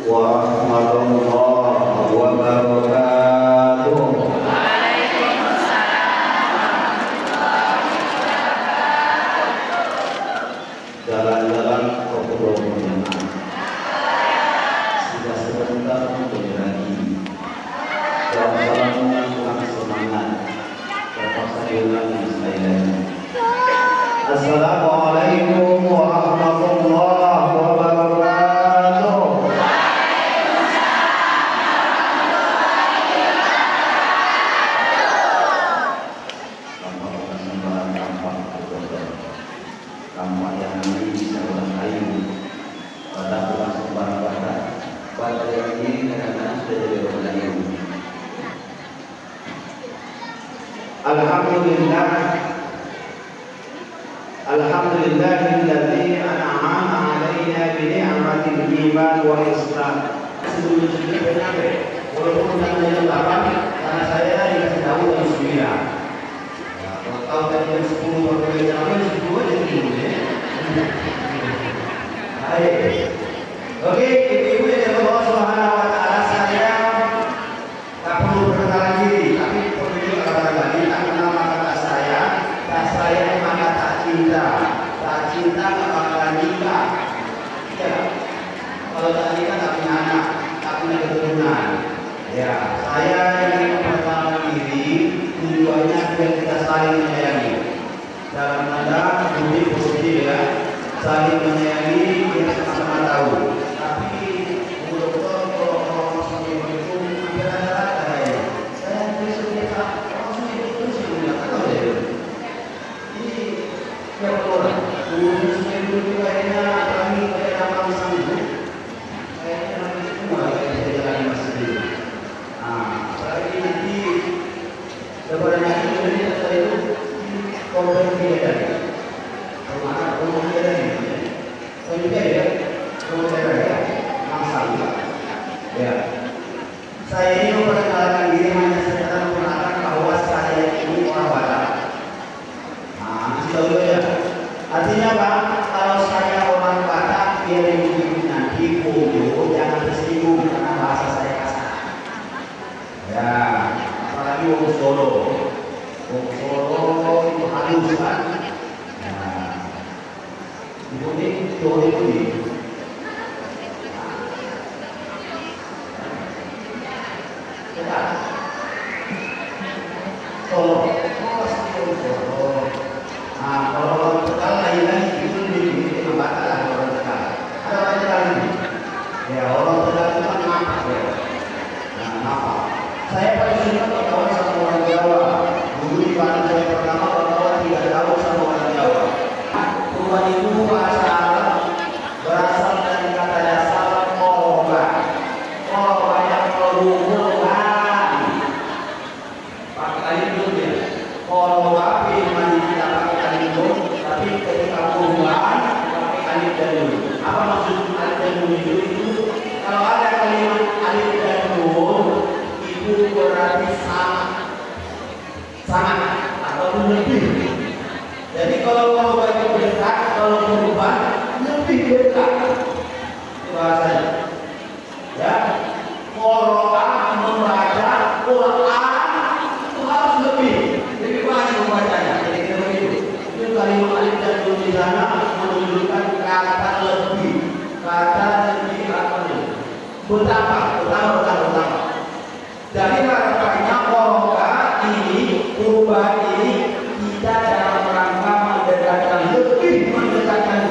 warahmatullahi wabarakatuh. Jalan-jalan ke Pulau Pontianak. Sudah sebentar untuk lagi. Jalan-jalan kurang semangat. Terpaksa diulangi sekali lagi. Assalamualaikum warahmatullahi wabarakatuh. Tampak yang ini bisa kayu pada bulan sembarang barat. Pada yang ini kadang-kadang sudah jadi orang kayu. Alhamdulillah, alhamdulillahilladzi an'ama 'alaina bi ni'matil iman wal islam. Sebelum-sebelumnya benar, walaupun namanya 8 karena saya dikasih tahu jam 9. Kalau tadi jam 10 baru jam 10 aja dulu ya. Baik. Oke, ibu-ibu yang Allah Subhanahu wa taala, saya tak perlu perkenalan diri, tapi perlu kata lagi tak kenal maka tak saya maka tak cinta tak bakalan nikah. Ya. Kalau tak nikah tak punya anak, tak punya keturunan. Ya, saya ingin memperkenalkan diri tujuannya biar kita saling menyayangi. Dalam tanda kutip positif ya, saling menyayangi biar sama-sama tahu. Tapi menurut kalau sampai begitu hampir ada rata ya. Saya disuruh orang sini itu sih nggak tahu ya. Ini ya orang dulu sini kayaknya kami kayak nama sanggup. Kayaknya nama semua kayak jalan masih dulu. Saya nanti daripada nanti dari saya itu korban dia tadi. Rumah dia tadi. Saya juga ya, rumah saya ya, masalah. Ya. Saya ini memperkenalkan diri hanya sekedar mengatakan bahwa saya ini orang Batak. Tahu ya. Artinya apa? Kalau saya orang Batak, biar ibu nanti bodoh jangan tersinggung karena bahasa saya kasar. Ya, apalagi wong Solo. Wong Solo itu halus kan. Nah, ibu ini Solo ini. Kita Solo, Solo. Nah, kalau orang Tegal lain itu di Batak lah orang Tegal. Ada orang Tegal ini. Ya, orang Tegal itu kan napak ya. Nah, napak. Saya paling suka berkawan sama orang Jawa. Dulu di Bandung saya pertama berkawan tidak tahu sama orang Jawa. Perubahan itu berasal dari kata dasar koloba. Koloba yang keluhuran. Pakai kali itu ya. Koloba firman tidak pakai kali itu, tapi ketika perubahan pakai kali dahulu. Apa maksud kali dahulu itu? Kalau ada kalimat kali dahulu itu berarti sangat ataupun lebih. Jadi kalau itu dekat, kalau berubah lebih dekat. Itu bahasanya. Ya, Qur'an membaca Quran itu harus lebih banyak membacanya. Jadi kita begitu. Itu kalimat alif dan nun di sana menunjukkan kata lebih, kata lebih apa nih? Betapa. Jadi harapannya Qur'an ini, perubahan ini kita dalam rangka mendekatkan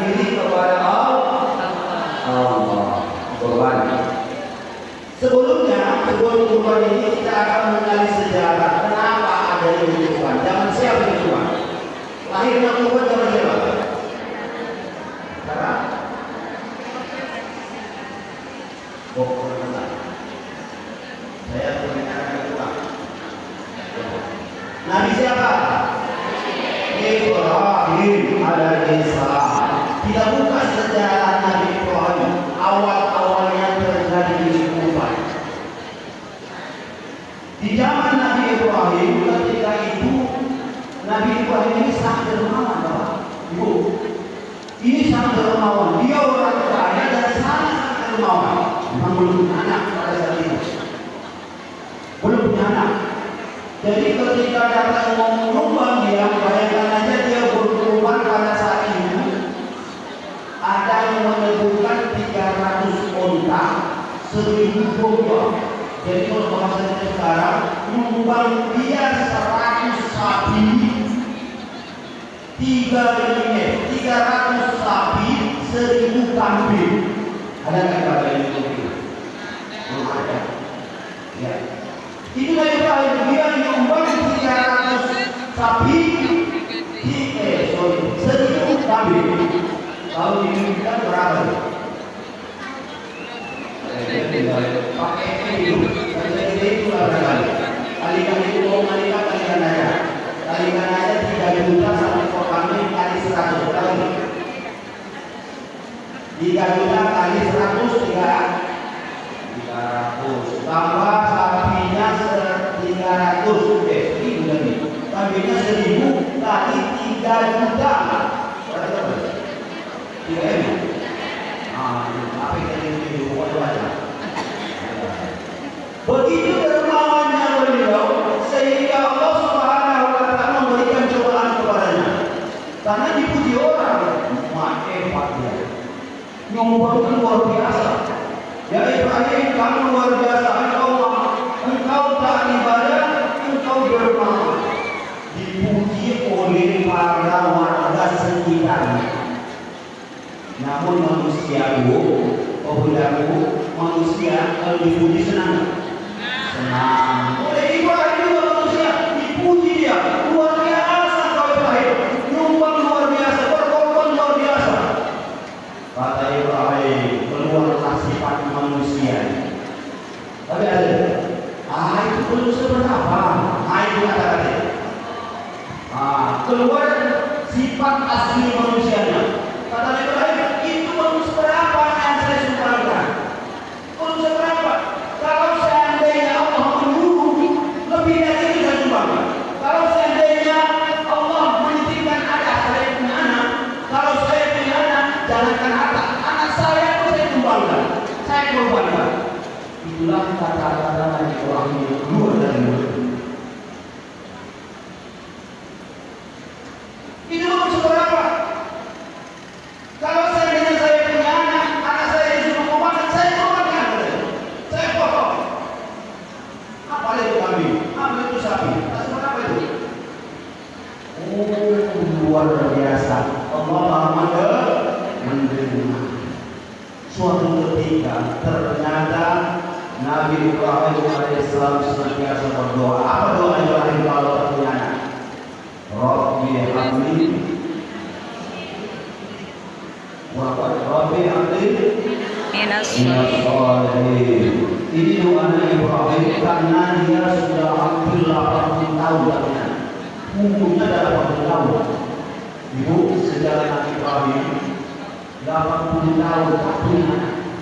diri kepada Allah. Sebelum perubahan ini kita akan mengenali sejarah kenapa ada perubahan. Zaman siapa perubahan? Lahirnya perubahan zaman siapa? Sekarang. Saya mendengarkan itu. Nabi siapa? Ibrahim alaihissalam. Kita buka sejarah Nabi Ibrahim. Awal-awalnya terjadi di Kubah. Di zaman Nabi Ibrahim, ketika itu Nabi Ibrahim ini sangat dermawan, Bapak. Ibu, ini sangat dermawan. Dia orang kaya dan sangat dermawan. memang belum punya anak pada saat itu, belum punya anak. Jadi ketika datang mau menyumbang dia, bayangkan aja dia berkorban pada saat itu. Ada yang menyebutkan 300 onta, 1000 domba. Jadi kalau bahasa sekarang menyumbang dia 100 sapi, 300 sapi, 1000 kambing. Ada nggak kata itu? Belum ada. Ya. Itu dari Ibrahim, dia menyumbang 300 sapi, 1000 kambing. Kalau diminta berapa? Pakai itu, itu berapa? Kalikan itu mau kalikan aja. Kalikan aja 3 juta sampai kami kali 100 kali. 3 juta kali 100 300. Tambah sapinya 300. Ini lebih. Sapinya 1000 kali 3 juta. Begitu dermawannya beliau sehingga Allah Subhanahu wa taala memberikan cobaan kepadanya. Karena dipuji orang, hebat dia. Nyumbang luar biasa. Ya Ibrahim, kamu luar biasa. Engkau tak ibadah, engkau dermawan. Dipuji oleh para warga sekitarnya. Namun manusia manusia kalau dipuji senang. Oleh Ibrahim juga manusia dipuji dia luar biasa. Kau Ibrahim nyumbang luar biasa, berkorban luar biasa. Kata Ibrahim, keluarlah sifat manusia. Tapi ada, itu belum seberapa. Itu kata-kata. Keluar sifat asli manusianya. Kata Ibrahim, itu belum seberapa yang saya sumbangkan. Belum seberapa. Kalau seandainya Allah menyuruh, lebih dari itu saya sumbangkan. Kalau seandainya Allah menitipkan anak, saya punya anak. Kalau saya punya anak, jangankan anak saya pun saya sumbangkan. Saya korbankan. Itulah kata-kata Nabi Ibrahim yang keluar dari mulut. Itu belum seberapa. Kalau seandainya saya punya anak saya disuruh makan, saya makan. Saya potong. Apa itu kambing? Apa itu sapi? Apa itu? Luar biasa. Allah menerima. Suatu ketika ternyata Nabi Ibrahim alaihissalam senantiasa berdoa. Apa doa Ibrahim kalau punya anak? Rabbi habli Rabbi habli minas sholihin. Ini doa Ibrahim karena dia sudah hampir 80 tahun katanya. Umurnya adalah 80 tahun. Ibu sejarah Nabi Ibrahim 80 tahun tak punya anak.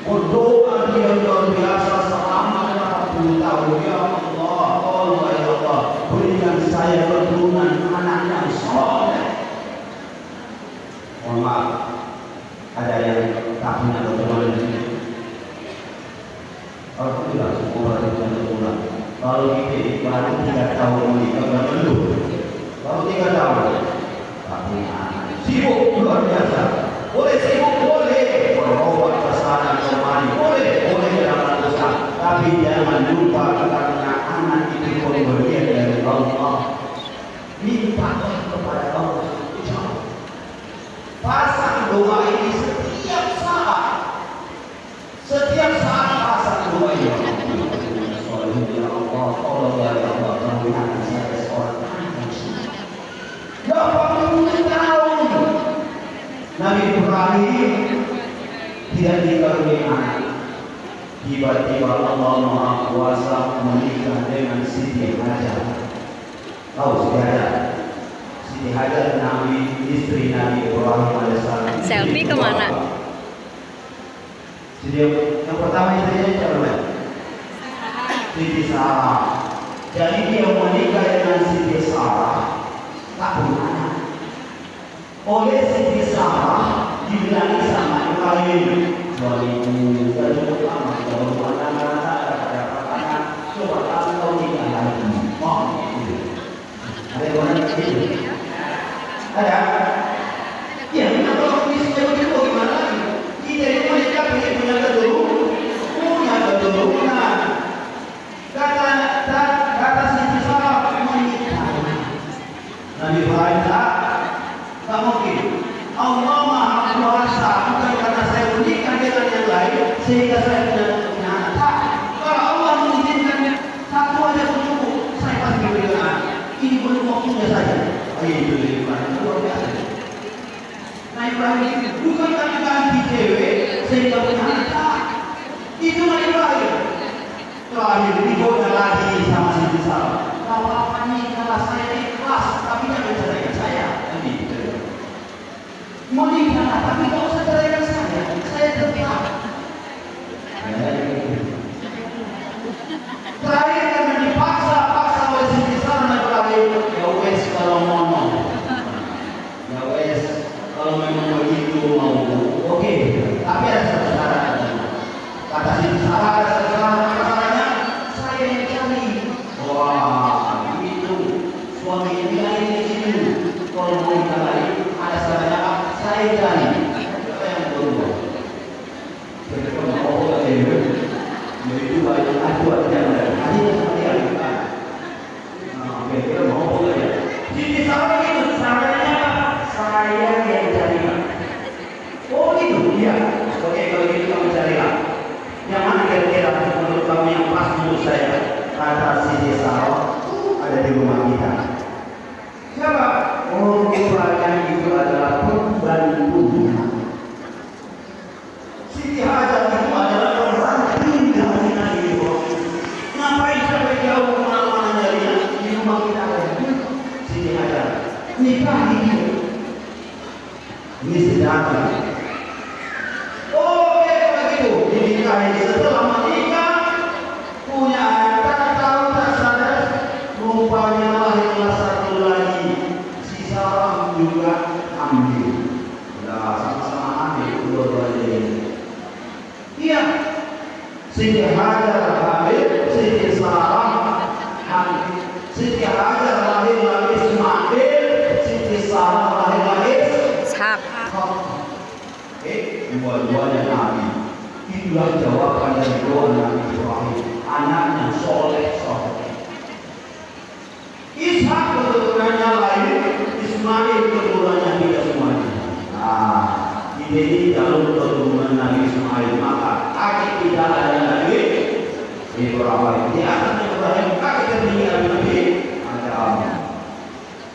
Berdoa dia luar biasa selama 80 tahun. Ya Allah, ya Allah, berikan saya keturunan anak yang soleh. Mohon maaf, ada yang tak punya keturunan di sini. Alhamdulillah, semua orang punya keturunan. Kalau kita baru 3 tahun menikah sudah belum. Kalau 3 tahun, tak punya anak. Sibuk luar biasa. Boleh sibuk, boleh berobat ke sana kemari, boleh dalam usaha. Tapi jangan lupa karena anak itu pemberian dari Allah. Mintalah kepada Allah. Pasang doa ini setiap saat pasang doa ini. Ya Allah, tolong ya Allah, berikan saya seorang anak. 80 tahun Nabi Ibrahim tidak dikaruniai anak. Tiba-tiba Allah Maha Kuasa menikah dengan Siti Hajar. Tahu Siti Hajar? Siti Hajar Nabi, istri Nabi Ibrahim alaihissalam. Selfie kemana? Jadi yang pertama istrinya siapa? Siti Sarah. Jadi dia menikah dengan Siti Sarah, tak punya anak. Oleh Siti Sarah dibilangi sama Ibrahim 2000 dan ketika saya punya anak. Kalau Allah mengizinkan satu aja pun cukup, saya pasti berikan anak. Ini belum waktunya saja. Itu Ibrahim luar biasa. Nah Ibrahim bukan kami ganti cewek sehingga punya anak. Itu Ibrahim. Terakhir digoda lagi sama si Sarah. Bapak nikah saya ikhlas, tapi jangan ceraikan saya. Mau nikah, tapi tidak usah ceraikan saya tetap. Terakhir karena dipaksa oleh si Sarah Ibrahim. Ya wes kalau mau, ya wes kalau memang begitu mau, oke. Tapi ada satu syarat. Kata si Sarah ada satu syarat. Saya yang cari. Wah, itu suami ini itu. Kalau mau nikah lagi ada syaratnya. Saya cari. Apa yang kedua? Jadi mau itu banyak aduan yang ada. Hanya seperti apa? Kira-kira mau ya. Jadi sama itu caranya saya yang cari. Oh gitu, iya. Oke kalau gitu kamu carilah. Yang mana kira-kira menurut kamu yang pas menurut saya? Kata Siti Sarah ada di rumah kita. Siapa? Oh keluarga itu adalah pembantunya. Siti Hajar itu adalah orang tinggal di Nabi. Ngapain sampai jauh kemana-mana jadinya di rumah kita ada Siti Hajar. Nikahi dia. Ini sedangkan. Oh begitu. Dinikahi setelah menikah punya anak tahu tak sadar rupanya lahirlah satu lagi. Si Sarah juga ambil. Nah sama-sama ambil dua-duanya ini. Iya, Siti Hajar hamil, Siti Sarah hamil. Siti Hajar lahir lagi Ismail, Siti Sarah lahir lagi Ishak. Dua-duanya Nabi. Itulah jawaban dari doa Nabi Ibrahim. Anaknya soleh. Ishak keturunannya lain, Ismail keturunannya tidak semuanya. Nah, ini jalur keturunan Nabi Ismail. Maka kakek tidak ada Nabi Ibrahim. Di atas Ibrahim kakek tertinggi Nabi Adam.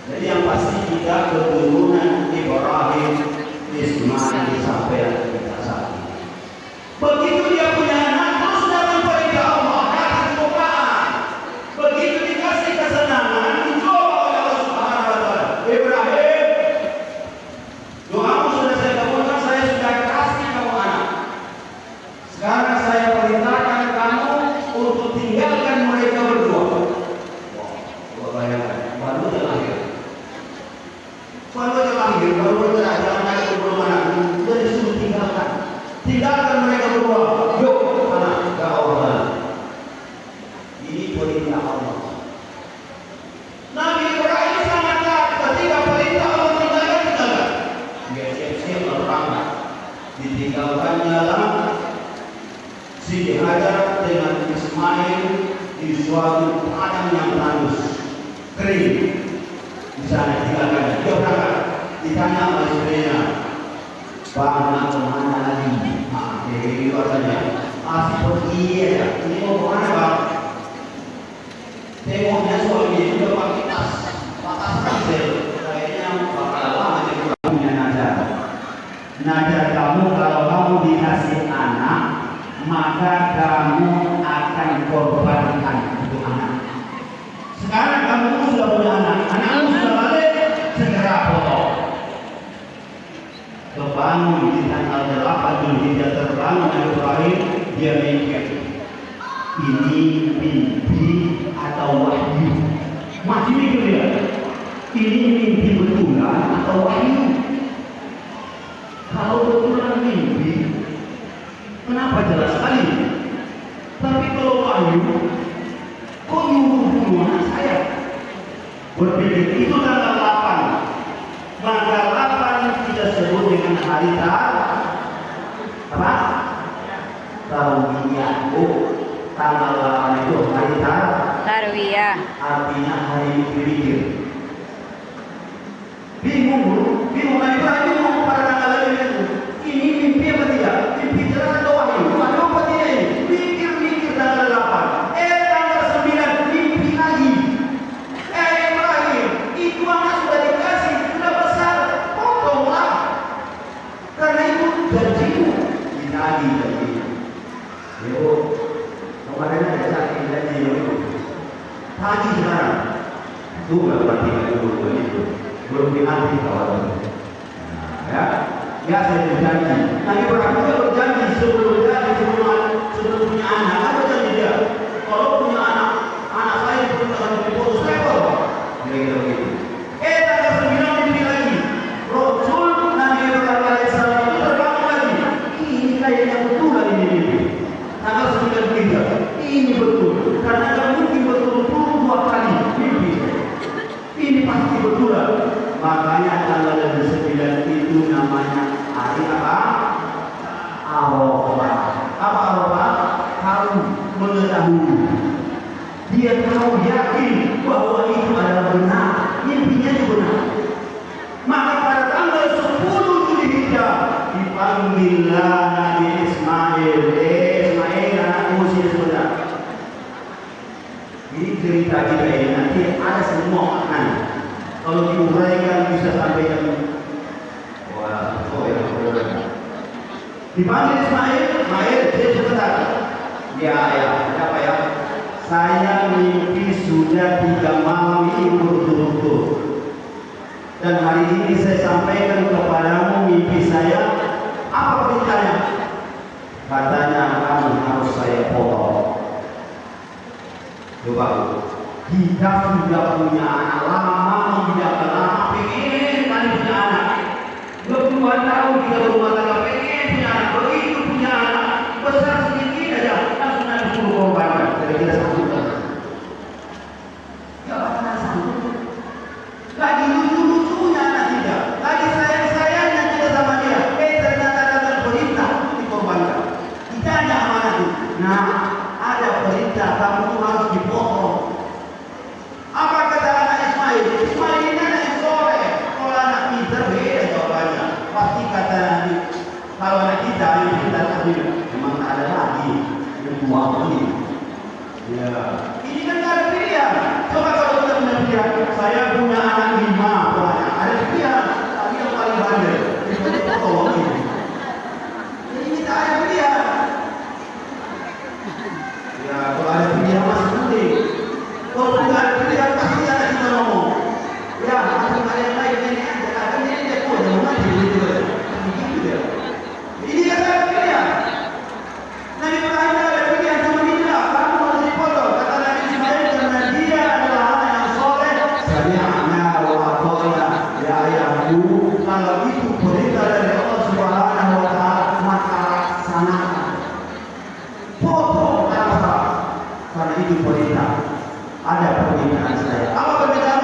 Jadi yang pasti tidak keturunan Ibrahim, Ismail sampai kita saat ini. Begitu dia punya anak terus datang kepada Allah, datang kemukaan. Begitu dikasih kesenangan, dicoba oleh Allah Subhanahu Wa Taala. Ibrahim, doamu sudah saya kabulkan, saya sudah kasih kamu anak. Sekarang saya perintahkan kamu untuk tinggalkan mereka berdua. Coba bayangkan, baru dia lahir, baru dia jalan belum anak, sudah disuruh tinggalkan mereka berdua. Yuk, anak, Allah. Ini perintah Allah. Nabi Ibrahim sangat taat ketika perintah Allah tinggalkan. Dia siap-siap berangkat. Ditinggalkannya lah Siti Hajar dengan Ismail di suatu padang yang tandus kering. Di sana tinggalkan. Dia berangkat. Ditanya oleh istrinya, Bang, kemana lagi? Jadi katanya, seperti ya. Ini mau kemana Bang? Tengoknya suami itu udah pakai tas ransel. Kayaknya bakal lama jadi punya Najar kamu kalau kamu dikasih anak, maka kamu akan korbankan untuk anak. Sekarang kamu sudah punya anak, anakmu sudah balik, segera potong. Kebangun di tanggal 8 Zulhijjah terbangun Ibrahim, dia mikir ini mimpi atau wahyu. Masih mikir dia, ini mimpi betulan atau wahyu. Kalau betulan mimpi, kenapa jelas sekali? Tapi kalau wahyu, kok nyuruh anak saya? Berpikir itu tanggal 8. Maka 8 kita sebut dengan hari apa? Tarwiyah. Tanggal 8 itu hari Tarwiyah. Artinya hari berpikir. Bingung Ibrahim bingung pada tanggal itu. Ini mimpi apa tidak? Mimpi jelas atau wahyu? Wahyu apa tidak? Ya Bu, kemarin ada sakit janji itu. Pagi sekarang, itu nggak berarti dulu itu belum dianti kawan. Ya, ya saya berjanji. Nanti orang tua berjanji sebelum punya anak, apa janji dia? Kalau punya anak saya belum akan diputus level. Kira-kira begitu. Tanggal 9 ini lagi, Rasul Nabi Muhammad SAW itu terbang lagi. Ini kayaknya betul ini. Tanggal 9 ini betul. Karena nggak mungkin betul-betul 2 kali mimpi. Ini pasti betul. Makanya tanggal 9 itu namanya hari apa? Arafah. Apa Arafah? Tahu, mengetahui. Dia tahu yakin bahwa itu adalah benar. Mimpinya itu benar. Maka pada tanggal 10 Zulhijjah dipanggillah Nabi Ismail. Ismail anak Musa sudah. Ini cerita kita ini nanti ada semua maknanya. Kalau diuraikan bisa sampai jam dipanggil Ismail, dia sebentar. Ya, apa ya? Saya mimpi sudah 3 malam ini berturut-turut. Dan hari ini saya sampaikan kepadamu mimpi saya. Apa perintahnya? Katanya kamu harus saya potong. Coba, kita sudah punya anak lama, tidak lama, pengen kali punya anak. 22 tahun kita berumah tangga, pengen punya anak, begitu punya anak, besar sedikit aja, langsung ada suruh korbankan. Kira-kira sanggup. Ya bakalan sanggup. Lagi lucu-lucunya anak kita, lagi sayang-sayangnya kita sama dia. Ternyata datang perintah dikorbankan. Kita ada amanah itu. Nah, ada perintah kamu tuh harus dipotong. Apa kata anak Ismail? Ismail ini anak yang soleh. Kalau anak kita beda jawabannya. Pasti kata Nabi, kalau anak kita yang pintar tadi memang tak ada lagi yang tua ini. Ya, ini kan tak ada pilihan. Coba kalau kita punya pilihan, saya punya anak 5 banyak. Ada pilihan, tapi yang paling bandel itu potong ini. Ini tak ada pilihan. Ya, kalau ada pilihan masih penting. Kalau tidak ada pilihan pasti ada kita ngomong. Ya, masih ada yang lain ini aja. Ada ini dia pun yang mati begitu. Begitu dia. Ini kan ada pilihan. Nabi Ibrahim ada pilihan sama kita. Kamu harus dipotong. Kata Nabi Ismail karena dia adalah anak yang soleh. Sami'na wa ata'na. Ya ayahku, kalau itu perintah dari Allah Subhanahu wa Ta'ala, maka laksanakan. Potong karena itu perintah. Ada permintaan saya. Apa permintaan?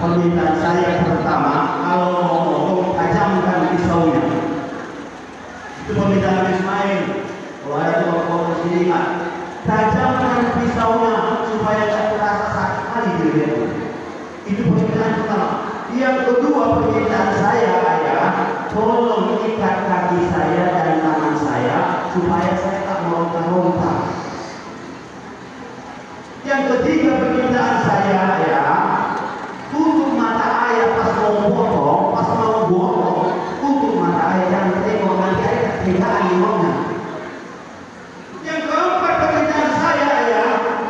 Permintaan saya pertama, kalau mau potong, tajamkan pisaunya. Itu permintaan Nabi Ismail. Kalau ada tukang potong sini, tajamkan pisaunya supaya tidak terasa sakit kali dia. Itu permintaan pertama. Yang kedua permintaan saya adalah tolong ikat kaki saya dan tangan saya supaya saya tak meronta-ronta. Yang ketiga permintaan saya ya, tutup mata ayah pas mau potong, pas mau potong, tutup mata ayah jangan tengok nanti ayah ketinggalan imamnya. Yang keempat permintaan saya ya,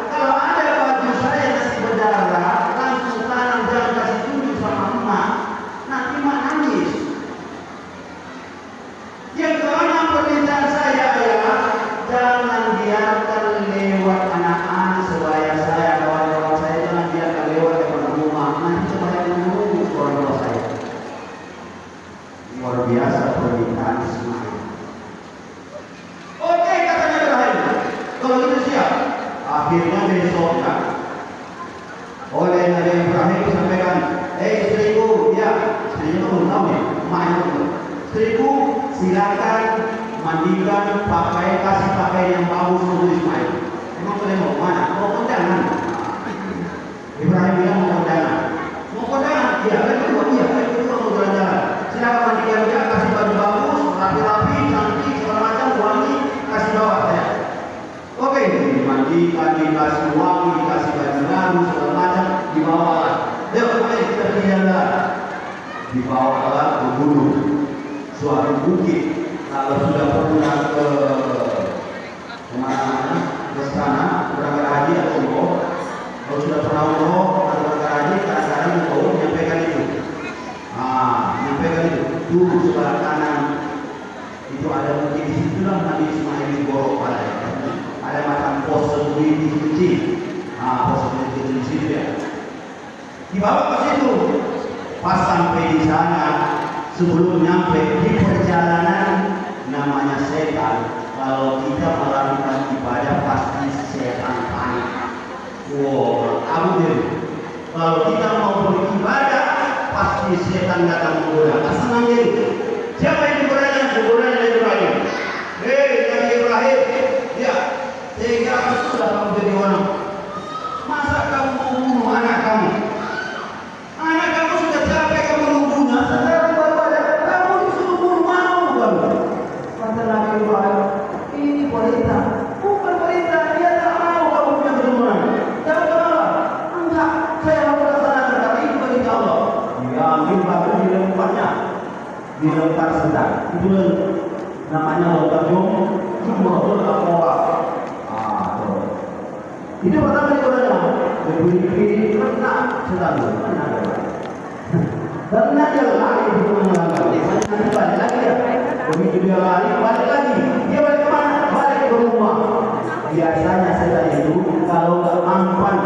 kalau ada baju saya masih berdarah, langsung tanam jangan kasih tunjuk sama emak, nanti emak nangis. Yang keenam permintaan saya ya, jangan biarkan lewat anak-anak sebaya saya, kawan-kawan saya, jangan biarkan lewat depan rumah. Nanti supaya menunggu orang tua saya. Luar biasa permintaan Ismail. Oke, katanya Ibrahim. Kalau itu siap. Akhirnya besoknya oleh Nabi Ibrahim sampaikan, istriku, ya, istrinya belum tahu ya, emaknya belum. Istriku, silakan mandikan, kasih pakaian yang bagus untuk Ismail. Emang boleh mau mana? Mau kondangan? Ibrahim bilang mau kondangan. Mau kondangan? Iya, kan kedua mau jalan-jalan. Silakan mandikan dia, kasih baju bagus, rapi-rapi, cantik, segala macam, wangi, kasih bawa saya. Oke, dimandikan, dikasih wangi, dikasih baju baru, segala macam, dibawa. Yuk, mari kita jalan. Dibawa ke gunung, suatu bukit. Kalau sudah pernah ke kemana-mana ke sana berangkat haji atau umroh. Kalau sudah pernah umroh atau berangkat haji, kadang-kadang umroh menyampaikan itu. Menyampaikan itu. Tuh sebelah kanan itu ada masjid, di situlah Nabi Ismail digorok ada macam pos sendiri kecil. Pos sendiri di situ ya. Dibawa ke situ. Pas sampai di sana, sebelum nyampe di perjalanan, namanya setan. Kalau kita melakukan ibadah pasti setan panik. Kalau kita mau beribadah pasti setan datang menggoda. Senang jadi. Siapa yang digodanya? Digodanya Ibrahim. Nabi Ibrahim. Ya, sehingga sudah kamu jadi orang. Masa kamu mau bunuh anak kamu? Anak kamu sudah capek kamu membunuhnya. Sekarang baru ada kamu disuruh bunuh mau kamu. Kata Nabi Ibrahim, ini perintah, bukan perintah. Dia tak mau kamu punya keturunan. Jangan kemana? Enggak, saya mau laksanakan karena ini perintah Allah. Dia ambil batu dilemparnya, dilempar sedang. Itu namanya lempar jom. Itu pertama digodanya. Diberi pernah selalu karena dia lari untuk melanggar. Nanti balik lagi ya. Begitu dia lari, balik lagi. Dia balik kemana? Balik ke rumah. Biasanya setan itu kalau nggak mampan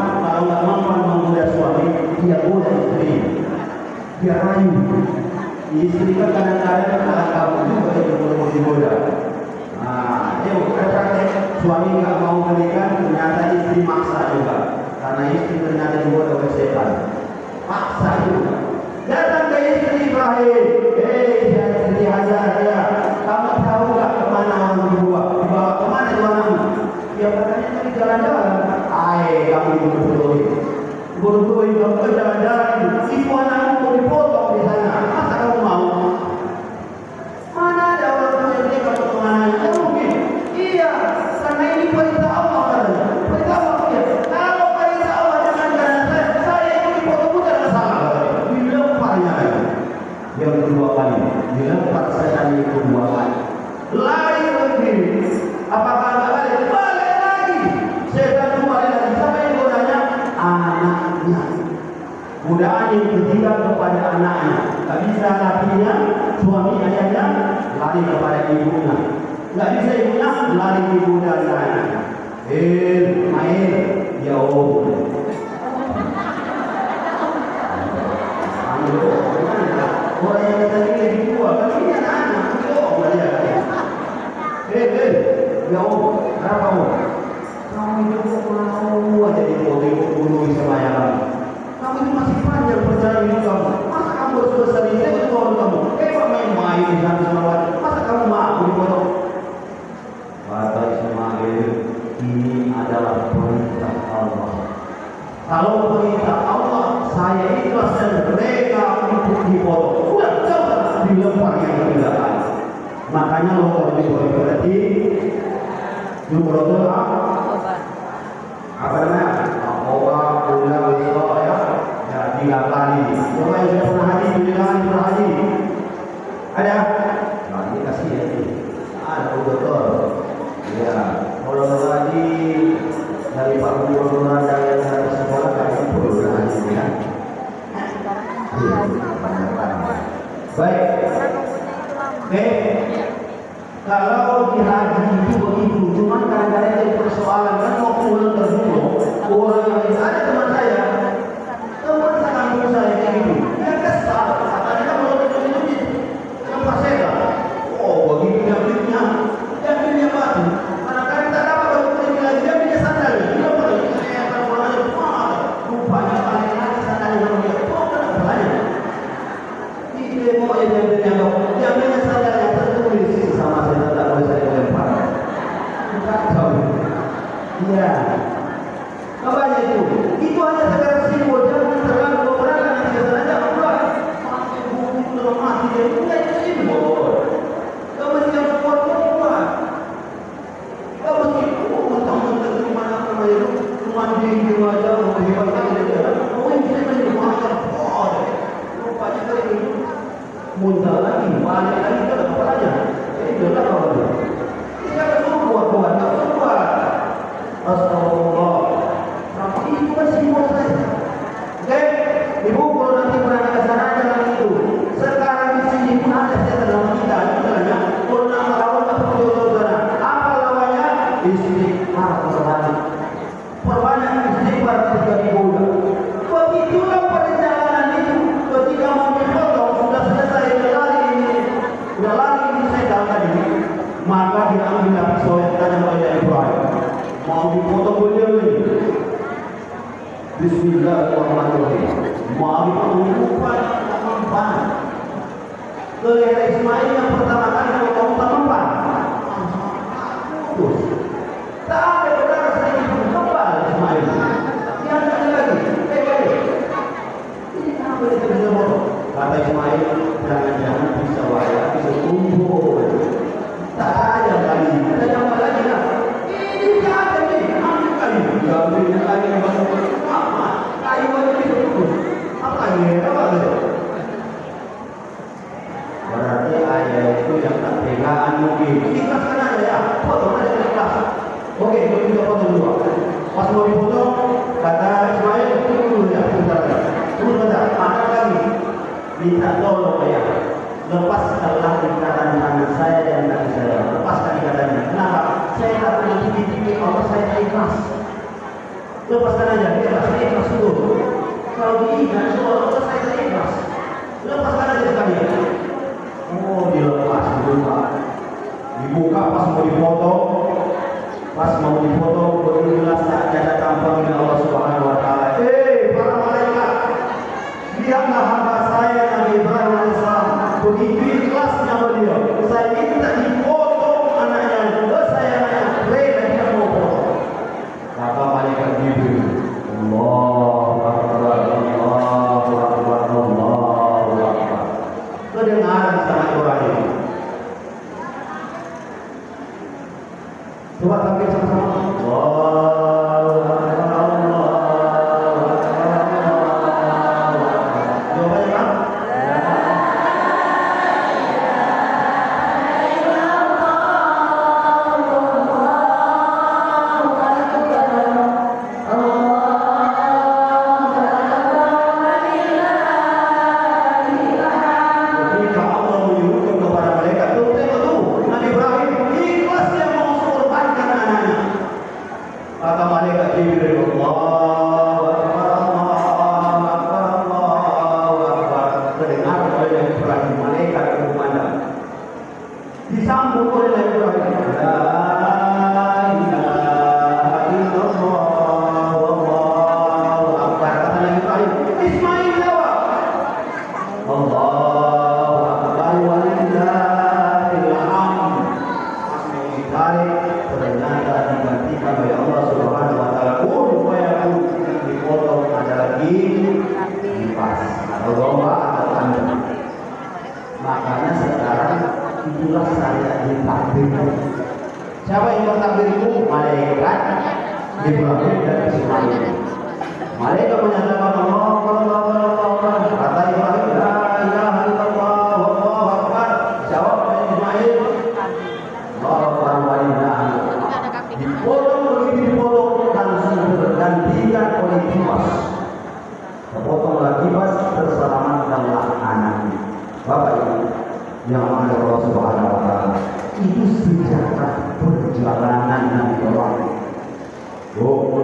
menggoda suami, dia goda istri. Dia rayu. Istri kan kadang-kadang kamu juga yang digoda. Suami nggak mau menikah, ternyata istri maksa juga. Karena istri ternyata digoda oleh setan. Paksa juga. Datang ke istri Ibrahim. Istri Hajar ya. Kamu tahu nggak kemana orang dibawa? Dibawa kemana anakmu? Ya katanya tadi jalan-jalan. Kamu bodoh kamu jalan-jalan. Ibu anakmu mau dipotong di sana. Masa kamu mau? Mana ada orang punya nikah kemana? Mungkin. Iya, karena ini perintah Allah katanya. Perintah Allah ya. Kalau perintah Allah jangan saya itu dipotong bukan masalah. Dilemparnya lagi. Yang kedua kali, dilempar setan yang kedua kali. Lari lagi. Apakah enggak balik? Balik lagi. Setan kembali lagi. Siapa yang godanya? Anaknya. Godaan yang ketiga kepada anaknya. Tak bisa lakinya, suami ayahnya lari kepada ibunya. Nggak bisa ibunya lari ibu dan anaknya. Main jauh. Orang yang kata ini lagi tua, kan ini anak-anak, jauh dia. Jauh, berapa mau? Kamu itu mau aja dibunuh sama yang lain. Kamu itu masih panjang perjalanan hidup kamu. Masa kamu harus besar itu tahun kamu? Main di sana sama. Masa kamu mau dipotong? Kata Ismail, ini adalah perintah Allah. Kalau perintah Allah, saya ikhlas dan mereka untuk dipotong. Udah, coba dilempar yang ketiga kali. Makanya lo kalau dipotong berarti jumlah apa namanya? Obat, gula, ya, 3 kali. Coba yang sudah pernah haji, pernah haji. Ada? Nah, ini kasih ya. Ada betul. Ya, kalau haji dari Pak Gubernur dari sekolah kami perlu haji ya. Baik. Kalau di haji itu begitu, cuma kadang-kadang jadi persoalan kan mau pulang ke dulu. Orang yang ada teman saya kampung saya kayak gitu. Dia kesal, katanya kalau kita itu tempat saya. Begitu dia belinya batu. Kadang-kadang tak dapat kalau kita lagi dia punya sandal. Dia pergi saya akan mulai rupanya balik lagi sandal yang dia. Kenapa banyak? Dia mau dia punya sandal yang tertulis sama saya tak boleh saya lempar. Kacau. Iya. Apa itu? Itu hanya sekedar simbol. Jangan terlalu beberapa nanti saja Allah. Sampai buku itu mati dia punya itu simbol. Kau mesti yang kuat kuat. Kau mesti mentang-mentang di mana itu cuma di wajah hebat dia. Oh ini saya menjadi macam rupanya kali itu muncul lagi, balik lagi ke kepalanya. Jadi jelas kalau dia. Siapa suruh buat tak buat. Bismillahirrahmanirrahim. Mari mengumumkan mempan. Kelihatan Ismail yang pertama kali mengumumkan mempan. Terus, tak ada saudara saya kembal Ismail. Yang ada lagi, ini apa yang terjadi bodoh? Kata Ismail, jangan-jangan bisa wayar, bisa kumpul. Tak ada lagi, ada yang lagi lah. Ini tak ada ni, ambil kali. Ambil lagi yang baru. Kayu aja bisa putus. Apa lagi? Apa lagi? Berarti ayah itu yang tak pegangan mungkin. Ikhlaskan aja ya. Potong aja ikhlas. Oke, kita potong dulu. Pas mau dipotong, kata Ismail, tunggu dulu ya, sebentar ya. Tunggu sebentar, ada lagi. Minta tolong ya. Lepaskanlah ikatan tangan saya dan kaki saya. Lepaskan ikatannya. Kenapa? Saya tak punya titik-titik Allah, saya ikhlas. Lepaskan aja, ikhlas, saya ikhlas dulu. Kalau diikat, soal saya ikhlas. Lepaskan aja sekalian. Oh, dilepas dulu Pak. Dibuka pas mau dipotong. Pas mau dipotong, berulang saatnya datang panggil Allah Subhanahu Wa Taala. Para malaikat, lihatlah hamba saya Nabi Ibrahim alaihissalam. Begitu ikhlasnya beliau. Saya minta dipotong anaknya. Saya anaknya rela dia mau potong. Kata malaikat Jibril, Allahu Akbar, Allahu Akbar, Allahu Akbar. Kedengaran sama Ibrahim. Coba tampil sama-sama. Allahu Akbar, Allahu Akbar, Allahu Akbar. Jawabannya apa? Disambung oleh Ibrahim. La ilaha illallah wallahu akbar. Kata Ibrahim, Ismail jawab, Allahu akbar walillahil hamd. Masih ditarik, ternyata digantikan oleh Allah Subhanahu wa taala. Supaya dipotong ada lagi lipas atau domba atau kambing. Makanya sekarang itulah syariat ditakdir. Siapa yang bertakdir itu? Malaikat Ibrahim dan Ismail. Malaikat menyatakan Allah, kata Ibrahim, la ilaha illallah wallahu akbar. Jawab Ismail, Allahu walillah. Dipotong begitu dipotong langsung bergantikan oleh kipas. Terpotong lagi kipas, terselamatkanlah anaknya. Bapak Ibu yang ada Allah Subhanahu wa taala, itu sejarah perjalanan Nabi Ibrahim. Oh,